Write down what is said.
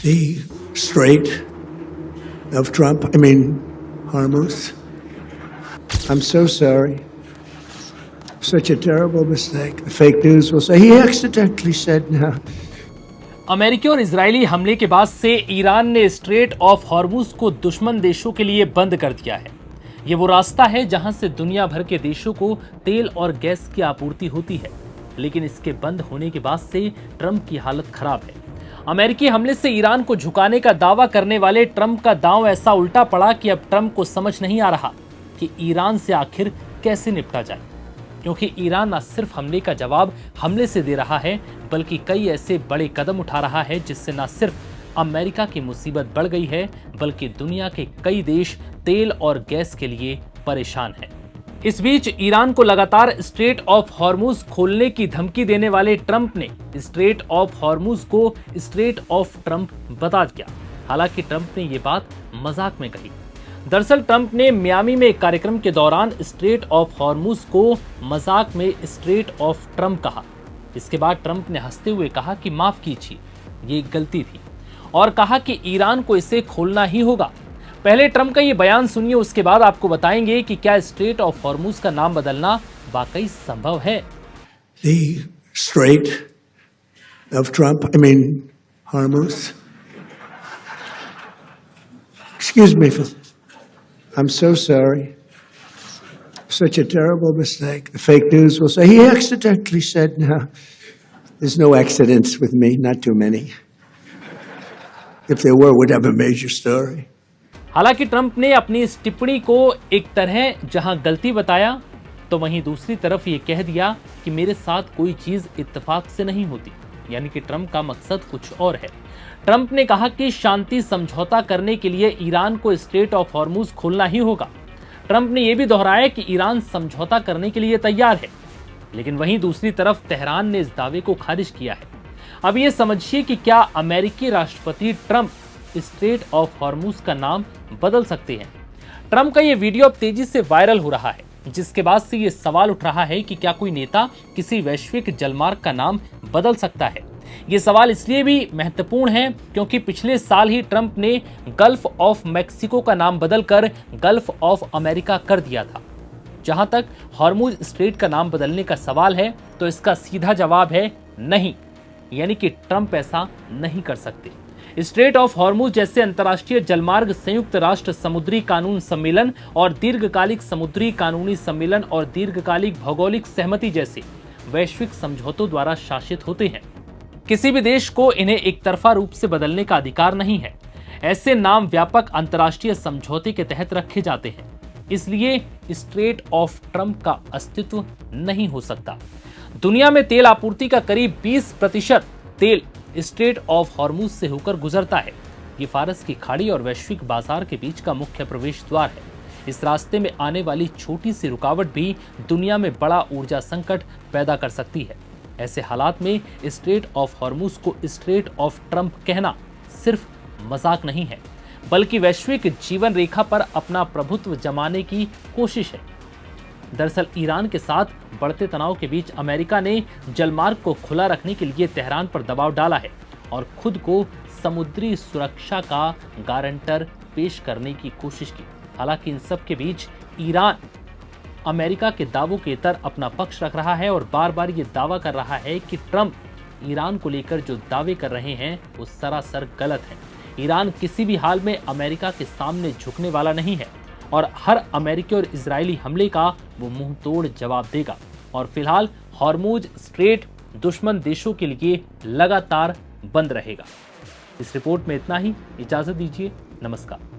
The Strait of Hormuz. I'm so sorry. Such a terrible mistake. The fake news will say he accidentally said no. अमेरिकी और Israeli हमले के बाद से Iran ने straight of Hormuz को दुश्मन देशों के लिए बंद कर दिया है। ये वो रास्ता है जहां से दुनिया भर के देशों को तेल और गैस की आपूर्ति होती है, लेकिन इसके बंद होने के बाद से ट्रंप की हालत खराब है। अमेरिकी हमले से ईरान को झुकाने का दावा करने वाले ट्रंप का दांव ऐसा उल्टा पड़ा कि अब ट्रंप को समझ नहीं आ रहा कि ईरान से आखिर कैसे निपटा जाए, क्योंकि ईरान न सिर्फ हमले का जवाब हमले से दे रहा है, बल्कि कई ऐसे बड़े कदम उठा रहा है जिससे न सिर्फ अमेरिका की मुसीबत बढ़ गई है, बल्कि दुनिया के कई देश तेल और गैस के लिए परेशान हैं। इस बीच ईरान को लगातार स्ट्रेट ऑफ हॉर्मुज खोलने की धमकी देने वाले ट्रंप ने स्ट्रेट ऑफ हॉर्मुज को स्ट्रेट ऑफ ट्रंप बता दिया। हालांकि ट्रंप ने ये बात मजाक में कही। दरअसल ट्रंप ने मियामी में एक कार्यक्रम के दौरान स्ट्रेट ऑफ हॉर्मुज को मजाक में स्ट्रेट ऑफ ट्रंप कहा। इसके बाद ट्रंप ने हंसते हुए कहा कि माफ कीजिए, ये एक गलती थी, और कहा कि ईरान को इसे खोलना ही होगा। पहले ट्रंप का ये बयान सुनिए, उसके बाद आपको बताएंगे कि क्या स्ट्रेट ऑफ हॉर्मुज का नाम बदलना वाकई संभव है। The Strait of Hormuz. Excuse me for this. I'm so sorry. Such a terrible mistake. The fake news will say he accidentally said no. There's no accidents with me, not too many. If there were, we'd have a major story. हालांकि Trump ने अपनी इस टिप्पणी को एक तरह जहां गलती बताया, तो वहीं दूसरी तरफ ये कह दिया कि मेरे साथ कोई चीज इत्तेफाक से नहीं होती, यानी कि ट्रंप का मकसद कुछ और है। ट्रंप ने कहा कि शांति समझौता करने के लिए ईरान को स्ट्रेट ऑफ हॉर्मुज खोलना ही होगा। ट्रंप ने यह भी दोहराया कि ईरान समझौता करने के लिए तैयार है, लेकिन वहीं दूसरी तरफ तेहरान ने इस दावे को खारिज किया है। अब ये समझिए कि क्या अमेरिकी राष्ट्रपति ट्रंप स्ट्रेट ऑफ हॉर्मुज का नाम बदल सकते हैं। ट्रंप का ये वीडियो अब तेजी से वायरल हो रहा है, जिसके बाद से ये सवाल उठ रहा है कि क्या कोई नेता किसी वैश्विक जलमार्ग का नाम बदल सकता है। ये सवाल इसलिए भी महत्वपूर्ण है क्योंकि पिछले साल ही ट्रंप ने गल्फ ऑफ मैक्सिको का नाम बदलकर गल्फ ऑफ अमेरिका कर दिया था। जहां तक हॉर्मुज स्ट्रेट का नाम बदलने का सवाल है, तो इसका सीधा जवाब है नहीं, यानी कि ट्रंप ऐसा नहीं कर सकते। स्ट्रेट ऑफ हॉर्मुज जैसे अंतर्राष्ट्रीय जलमार्ग संयुक्त राष्ट्र समुद्री कानून सम्मेलन और दीर्घकालिक समुद्री कानूनी सम्मेलन और दीर्घकालिक भौगोलिक सहमति जैसे वैश्विक समझौतों द्वारा शासित होते हैं। किसी भी देश को इन्हें एक तरफा रूप से बदलने का अधिकार नहीं है। ऐसे नाम व्यापक अंतर्राष्ट्रीय समझौते के तहत रखे जाते हैं, इसलिए स्ट्रेट ऑफ ट्रंप का अस्तित्व नहीं हो सकता। दुनिया में तेल आपूर्ति का करीब 20% तेल स्ट्रेट ऑफ हॉर्मुज से होकर गुजरता है। ये फारस की खाड़ी और वैश्विक बाजार के बीच का मुख्य प्रवेश द्वार है। इस रास्ते में आने वाली छोटी सी रुकावट भी दुनिया में बड़ा ऊर्जा संकट पैदा कर सकती है। ऐसे हालात में स्ट्रेट ऑफ हॉर्मुज को स्ट्रेट ऑफ ट्रंप कहना सिर्फ मजाक नहीं है, बल्कि वैश्विक जीवन रेखा पर अपना प्रभुत्व जमाने की कोशिश है। दरअसल ईरान के साथ बढ़ते तनाव के बीच अमेरिका ने जलमार्ग को खुला रखने के लिए तेहरान पर दबाव डाला है और खुद को समुद्री सुरक्षा का गारंटर पेश करने की कोशिश की। हालांकि इन सब के बीच ईरान अमेरिका के दावों के तर अपना पक्ष रख रहा है और बार बार ये दावा कर रहा है कि ट्रंप ईरान को लेकर जो दावे कर रहे हैं वो सरासर गलत है। ईरान किसी भी हाल में अमेरिका के सामने झुकने वाला नहीं है और हर अमेरिकी और इजरायली हमले का वो मुंह तोड़ जवाब देगा। और फिलहाल हॉर्मुज स्ट्रेट दुश्मन देशों के लिए लगातार बंद रहेगा। इस रिपोर्ट में इतना ही। इजाजत दीजिए। नमस्कार।